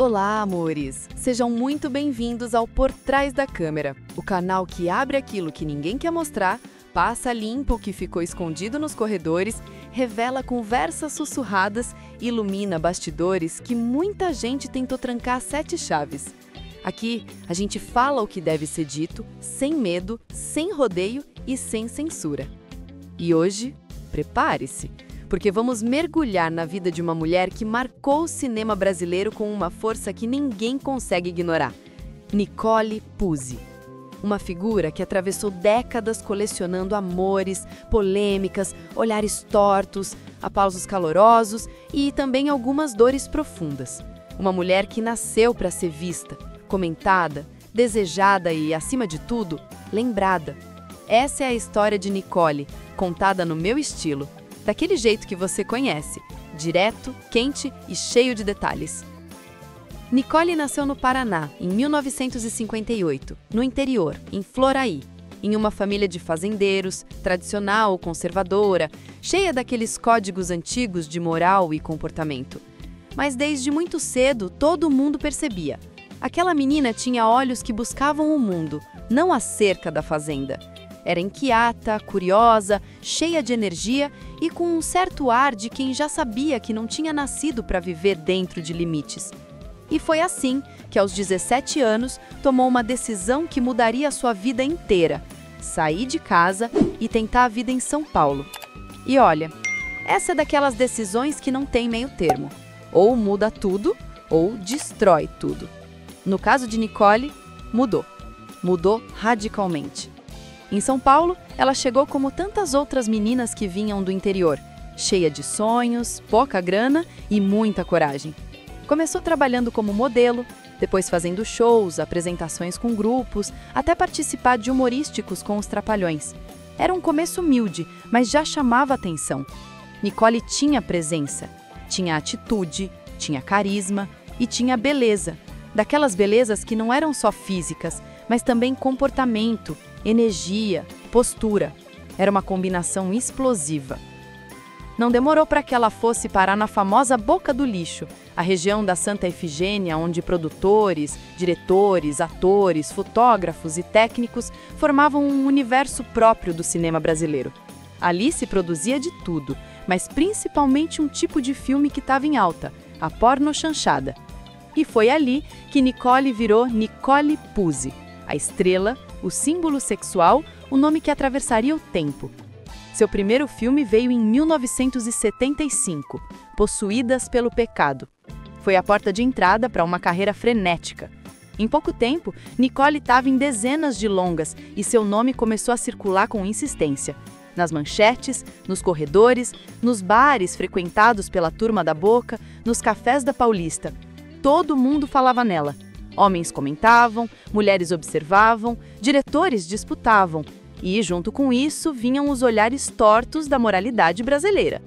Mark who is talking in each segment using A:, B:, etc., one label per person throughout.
A: Olá, amores! Sejam muito bem-vindos ao Por Trás da Câmera, o canal que abre aquilo que ninguém quer mostrar, passa limpo o que ficou escondido nos corredores, revela conversas sussurradas e ilumina bastidores que muita gente tentou trancar a 7 chaves. Aqui, a gente fala o que deve ser dito, sem medo, sem rodeio e sem censura. E hoje, prepare-se, porque vamos mergulhar na vida de uma mulher que marcou o cinema brasileiro com uma força que ninguém consegue ignorar. Nicole Puzzi. Uma figura que atravessou décadas colecionando amores, polêmicas, olhares tortos, aplausos calorosos e também algumas dores profundas. Uma mulher que nasceu para ser vista, comentada, desejada e, acima de tudo, lembrada. Essa é a história de Nicole, contada no meu estilo. Daquele jeito que você conhece, direto, quente e cheio de detalhes. Nicole nasceu no Paraná, em 1958, no interior, em Floraí, em uma família de fazendeiros, tradicional, conservadora, cheia daqueles códigos antigos de moral e comportamento. Mas desde muito cedo, todo mundo percebia. Aquela menina tinha olhos que buscavam o mundo, não a cerca da fazenda. Era inquieta, curiosa, cheia de energia e com um certo ar de quem já sabia que não tinha nascido para viver dentro de limites. E foi assim que, aos 17 anos, tomou uma decisão que mudaria a sua vida inteira: sair de casa e tentar a vida em São Paulo. E olha, essa é daquelas decisões que não tem meio termo. Ou muda tudo, ou destrói tudo. No caso de Nicole, mudou. Mudou radicalmente. Em São Paulo, ela chegou como tantas outras meninas que vinham do interior, cheia de sonhos, pouca grana e muita coragem. Começou trabalhando como modelo, depois fazendo shows, apresentações com grupos, até participar de humorísticos com os Trapalhões. Era um começo humilde, mas já chamava atenção. Nicole tinha presença, tinha atitude, tinha carisma e tinha beleza. Daquelas belezas que não eram só físicas, mas também comportamento, energia, postura. Era uma combinação explosiva. Não demorou para que ela fosse parar na famosa Boca do Lixo, a região da Santa Efigênia, onde produtores, diretores, atores, fotógrafos e técnicos formavam um universo próprio do cinema brasileiro. Ali se produzia de tudo, mas principalmente um tipo de filme que estava em alta, a pornochanchada. E foi ali que Nicole virou Nicole Puzzi, a estrela, o símbolo sexual, o nome que atravessaria o tempo. Seu primeiro filme veio em 1975, Possuídas pelo Pecado. Foi a porta de entrada para uma carreira frenética. Em pouco tempo, Nicole estava em dezenas de longas e seu nome começou a circular com insistência. Nas manchetes, nos corredores, nos bares frequentados pela turma da Boca, nos cafés da Paulista. Todo mundo falava nela. Homens comentavam, mulheres observavam, diretores disputavam. E, junto com isso, vinham os olhares tortos da moralidade brasileira.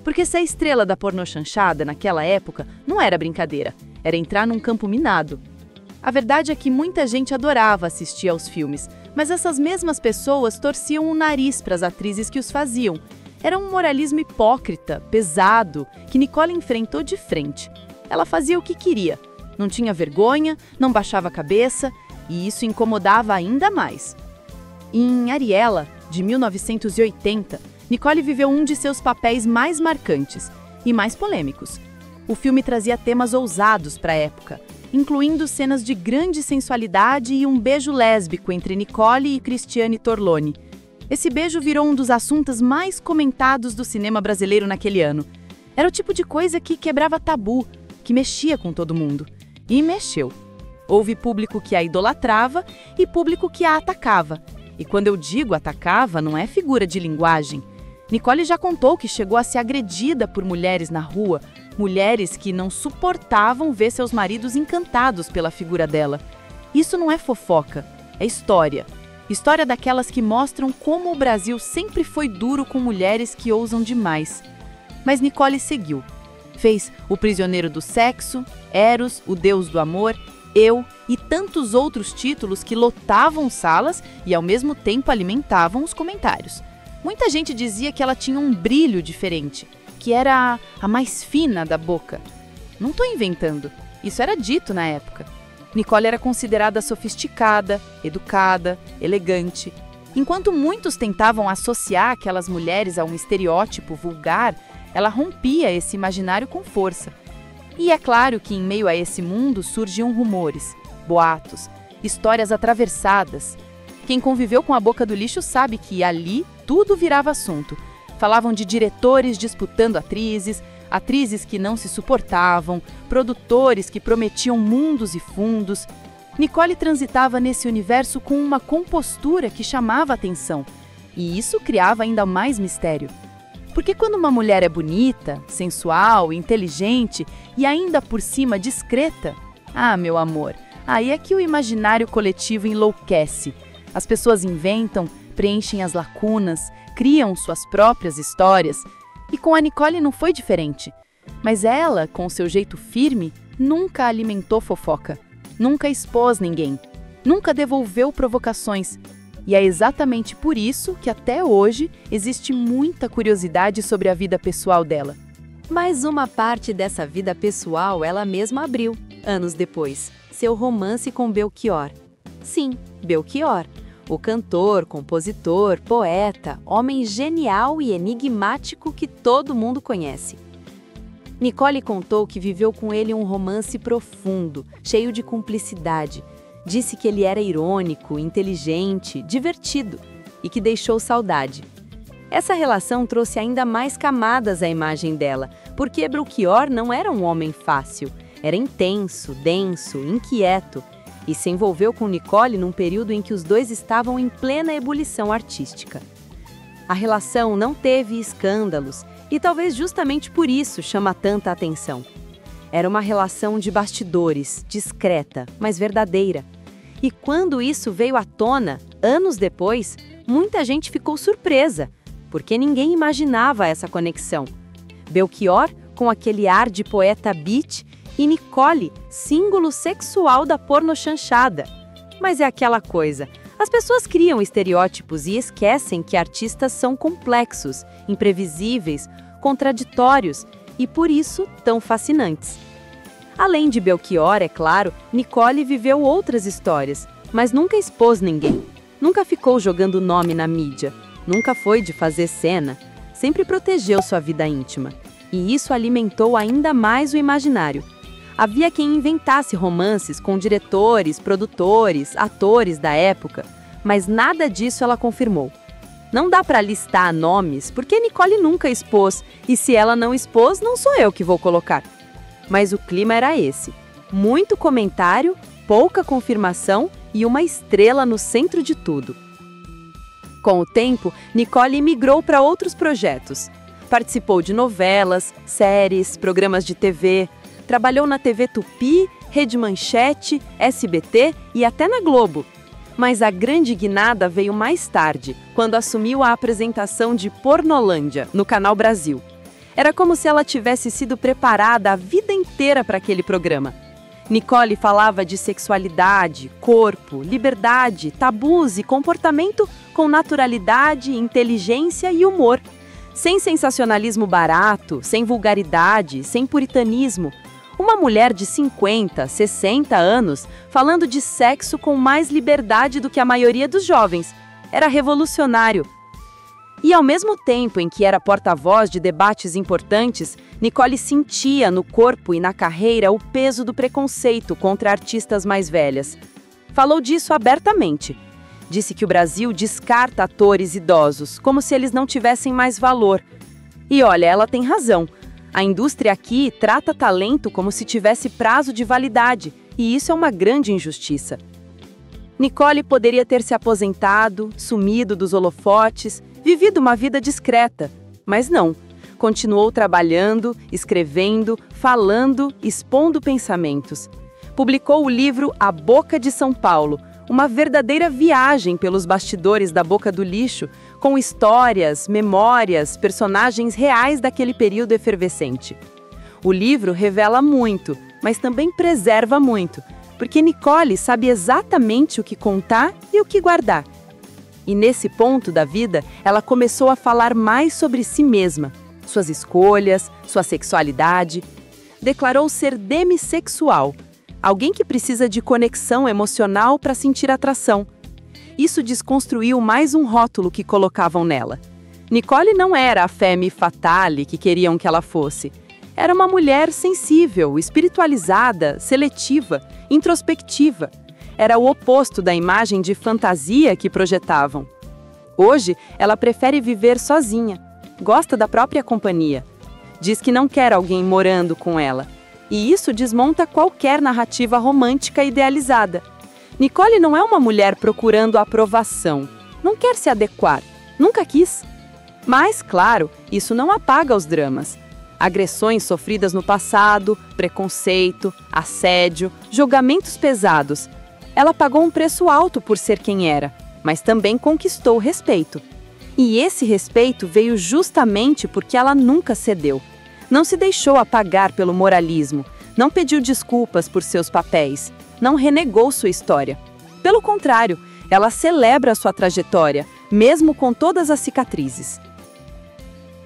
A: Porque ser estrela da pornochanchada naquela época não era brincadeira, era entrar num campo minado. A verdade é que muita gente adorava assistir aos filmes, mas essas mesmas pessoas torciam o nariz para as atrizes que os faziam. Era um moralismo hipócrita, pesado, que Nicole enfrentou de frente. Ela fazia o que queria. Não tinha vergonha, não baixava a cabeça, e isso incomodava ainda mais. Em Ariela, de 1980, Nicole viveu um de seus papéis mais marcantes e mais polêmicos. O filme trazia temas ousados para a época, incluindo cenas de grande sensualidade e um beijo lésbico entre Nicole e Cristiane Torlone. Esse beijo virou um dos assuntos mais comentados do cinema brasileiro naquele ano. Era o tipo de coisa que quebrava tabu, que mexia com todo mundo. E mexeu. Houve público que a idolatrava e público que a atacava. E quando eu digo atacava, não é figura de linguagem. Nicole já contou que chegou a ser agredida por mulheres na rua, mulheres que não suportavam ver seus maridos encantados pela figura dela. Isso não é fofoca, é história. História daquelas que mostram como o Brasil sempre foi duro com mulheres que ousam demais. Mas Nicole seguiu. Fez O Prisioneiro do Sexo, Eros, O Deus do Amor, Eu e tantos outros títulos que lotavam salas e ao mesmo tempo alimentavam os comentários. Muita gente dizia que ela tinha um brilho diferente, que era a mais fina da Boca. Não estou inventando.
B: Isso era dito na época. Nicole era considerada sofisticada, educada, elegante. Enquanto muitos tentavam associar aquelas mulheres a um estereótipo vulgar, ela rompia esse imaginário com força. E é claro que em meio a esse mundo surgiam rumores, boatos, histórias atravessadas. Quem conviveu com a Boca do Lixo sabe que ali tudo virava assunto. Falavam de diretores disputando atrizes, atrizes que não se suportavam, produtores que prometiam mundos e fundos. Nicole transitava nesse universo com uma compostura que chamava a atenção, e isso criava ainda mais mistério. Porque quando uma mulher é bonita, sensual, inteligente e ainda por cima discreta, meu amor, aí é que o imaginário coletivo enlouquece. As pessoas inventam, preenchem as lacunas, criam suas próprias histórias. E com a Nicole não foi diferente. Mas ela, com seu jeito firme, nunca alimentou fofoca, nunca expôs ninguém, nunca devolveu provocações. E é exatamente por isso que até hoje existe muita curiosidade sobre a vida pessoal dela.
A: Mas uma parte dessa vida pessoal ela mesma abriu, anos depois, seu romance com Belchior. Sim, Belchior, o cantor, compositor, poeta, homem genial e enigmático que todo mundo conhece. Nicole contou que viveu com ele um romance profundo, cheio de cumplicidade. Disse que ele era irônico, inteligente, divertido e que deixou saudade. Essa relação trouxe ainda mais camadas à imagem dela, porque Belchior não era um homem fácil, era intenso, denso, inquieto e se envolveu com Nicole num período em que os dois estavam em plena ebulição artística. A relação não teve escândalos e talvez justamente por isso chama tanta atenção. Era uma relação de bastidores, discreta, mas verdadeira. E quando isso veio à tona, anos depois, muita gente ficou surpresa, porque ninguém imaginava essa conexão. Belchior, com aquele ar de poeta beat, e Nicole, símbolo sexual da pornochanchada. Mas é aquela coisa, as pessoas criam estereótipos e esquecem que artistas são complexos, imprevisíveis, contraditórios e, por isso, tão fascinantes. Além de Belchior, é claro, Nicole viveu outras histórias, mas nunca expôs ninguém. Nunca ficou jogando nome na mídia. Nunca foi de fazer cena. Sempre protegeu sua vida íntima. E isso alimentou ainda mais o imaginário. Havia quem inventasse romances com diretores, produtores, atores da época, mas nada disso ela confirmou. Não dá para listar nomes, porque Nicole nunca expôs, e se ela não expôs, não sou eu que vou colocar. Mas o clima era esse: muito comentário, pouca confirmação e uma estrela no centro de tudo. Com o tempo, Nicole migrou para outros projetos. Participou de novelas, séries, programas de TV, trabalhou na TV Tupi, Rede Manchete, SBT e até na Globo. Mas a grande guinada veio mais tarde, quando assumiu a apresentação de Pornolândia, no Canal Brasil. Era como se ela tivesse sido preparada a vida inteira para aquele programa. Nicole falava de sexualidade, corpo, liberdade, tabus e comportamento com naturalidade, inteligência e humor. Sem sensacionalismo barato, sem vulgaridade, sem puritanismo. Uma mulher de 50, 60 anos falando de sexo com mais liberdade do que a maioria dos jovens. Era revolucionário. E ao mesmo tempo em que era porta-voz de debates importantes, Nicole sentia no corpo e na carreira o peso do preconceito contra artistas mais velhas. Falou disso abertamente. Disse que o Brasil descarta atores idosos, como se eles não tivessem mais valor. E olha, ela tem razão. A indústria aqui trata talento como se tivesse prazo de validade, e isso é uma grande injustiça. Nicole poderia ter se aposentado, sumido dos holofotes, vivido uma vida discreta, mas não. Continuou trabalhando, escrevendo, falando, expondo pensamentos. Publicou o livro A Boca de São Paulo, uma verdadeira viagem pelos bastidores da Boca do Lixo, com histórias, memórias, personagens reais daquele período efervescente. O livro revela muito, mas também preserva muito, porque Nicole sabe exatamente o que contar e o que guardar. E nesse ponto da vida, ela começou a falar mais sobre si mesma, suas escolhas, sua sexualidade.
B: declarou ser demissexual, alguém que precisa de conexão emocional para sentir atração. Isso desconstruiu mais um rótulo que colocavam nela. Nicole não era a femme fatale que queriam que ela fosse. Era uma mulher sensível, espiritualizada, seletiva, introspectiva. Era o oposto da imagem de fantasia que projetavam. Hoje, ela prefere viver sozinha, gosta da própria companhia. Diz que não quer alguém morando com ela. E isso desmonta qualquer narrativa romântica idealizada. Nicole não é uma mulher procurando aprovação. Não quer se adequar. Nunca quis. Mas, claro, isso não apaga os dramas. Agressões sofridas no passado, preconceito, assédio, julgamentos pesados. Ela pagou um preço alto por ser quem era, mas também conquistou respeito. E esse respeito veio justamente porque ela nunca cedeu. Não se deixou apagar pelo moralismo, não pediu desculpas por seus papéis, não renegou sua história. Pelo contrário, ela celebra sua trajetória, mesmo com todas as cicatrizes.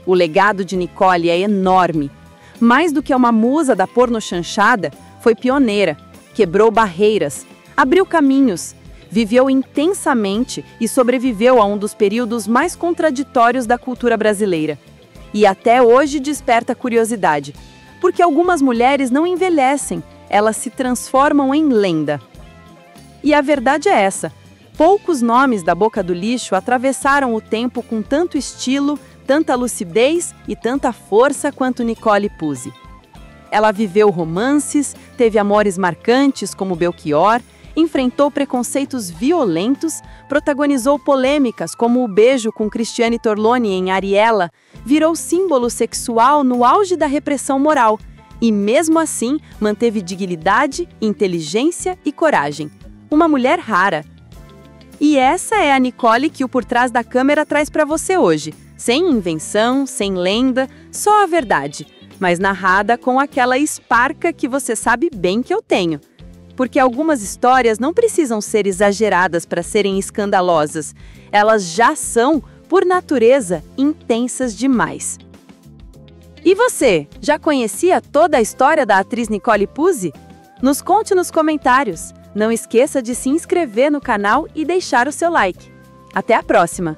B: O legado de Nicole é enorme. Mais do que uma musa da pornochanchada, foi pioneira, quebrou barreiras, abriu caminhos, viveu intensamente e sobreviveu a um dos períodos mais contraditórios da cultura brasileira. E até hoje desperta curiosidade, porque algumas mulheres não envelhecem, elas se transformam em lenda. E a verdade é essa: poucos nomes da boca do lixo atravessaram o tempo com tanto estilo, tanta lucidez e tanta força quanto Nicole Puzzi. Ela viveu romances, teve amores marcantes como Belchior, enfrentou preconceitos violentos, protagonizou polêmicas como o beijo com Cristiane Torloni em Ariela, virou símbolo sexual no auge da repressão moral e, mesmo assim, manteve dignidade, inteligência e coragem. Uma mulher rara. E essa é a Nicole que o Por Trás da Câmera traz para você hoje. Sem invenção, sem lenda, só a verdade, mas narrada com aquela esparca que você sabe bem que eu tenho. Porque algumas histórias não precisam ser exageradas para serem escandalosas. Elas já são, por natureza, intensas demais. E você, já conhecia toda a história da atriz Nicole Puzzi? Nos conte nos comentários. Não esqueça de se inscrever no canal e deixar o seu like. Até a próxima!